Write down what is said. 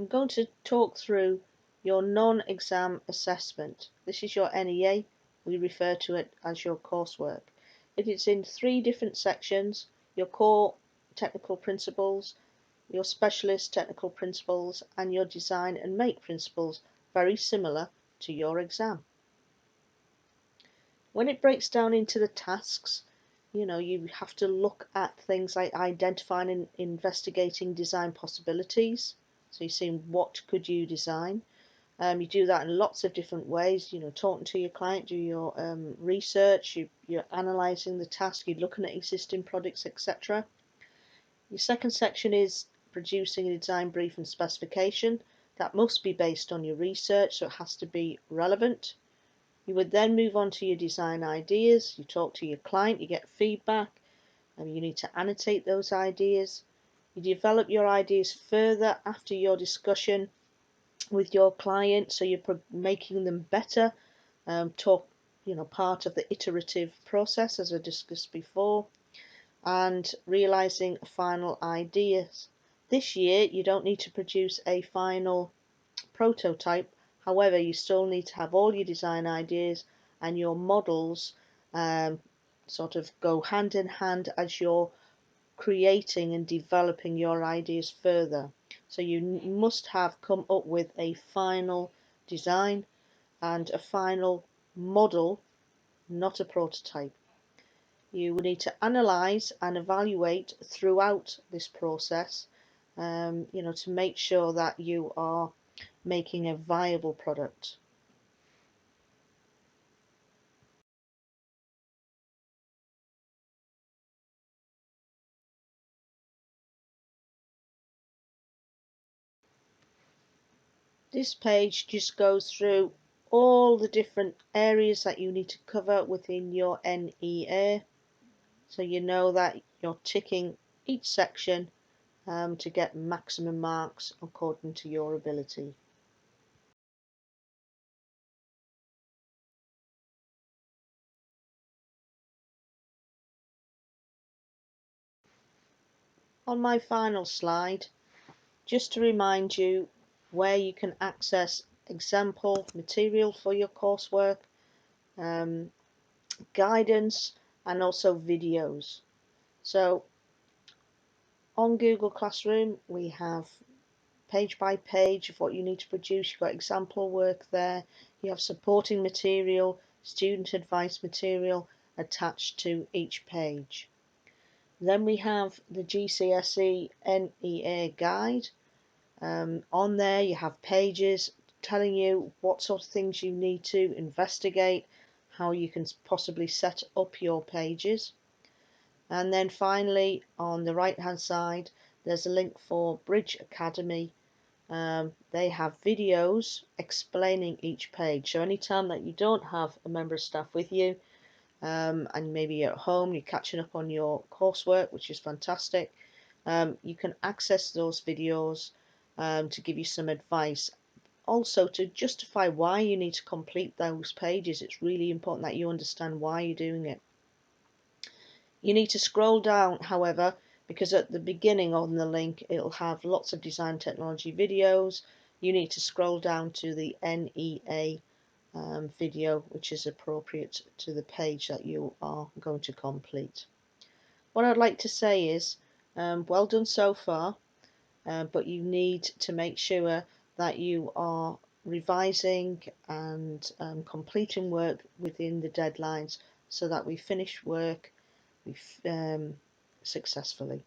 I'm going to talk through your non-exam assessment. This is your NEA. We refer to it as your coursework. It is in 3 different sections: your core technical principles, your specialist technical principles, and your design and make principles, very similar to your exam. When it breaks down into the tasks, you have to look at things like identifying and investigating design possibilities. So you're seeing what could you design. You do that in lots of different ways, talking to your client, do your research, you're analysing the task, you're looking at existing products, etc. Your second section is producing a design brief and specification. That must be based on your research, so it has to be relevant. You would then move on to your design ideas. You talk to your client, you get feedback, and you need to annotate those ideas. You develop your ideas further after your discussion with your client, so you're making them better. Part of the iterative process, as I discussed before, and realizing final ideas. This year, you don't need to produce a final prototype. However, you still need to have all your design ideas and your models sort of go hand in hand as you're creating and developing your ideas further. So you must have come up with a final design and a final model, not a prototype. You will need to analyze and evaluate throughout this process, to make sure that you are making a viable product. This page just goes through all the different areas that you need to cover within your NEA, so you know that you're ticking each section to get maximum marks according to your ability. On my final slide, just to remind you where you can access example material for your coursework, guidance, and also videos. So on Google Classroom we have page by page of what you need to produce. You've got example work there, you have supporting material, student advice material attached to each page. Then we have the GCSE NEA guide. On there you have pages telling you what sort of things you need to investigate, how you can possibly set up your pages. And then finally on the right hand side there's a link for Bridge Academy. They have videos explaining each page, so anytime that you don't have a member of staff with you, and maybe you're at home, you're catching up on your coursework, which is fantastic, you can access those videos to give you some advice. Also, to justify why you need to complete those pages, it's really important that you understand why you're doing it. You need to scroll down, however, because at the beginning on the link it'll have lots of design technology videos. You need to scroll down to the NEA video, which is appropriate to the page that you are going to complete. What I'd like to say is, well done so far, but you need to make sure that you are revising and completing work within the deadlines so that we finish work successfully.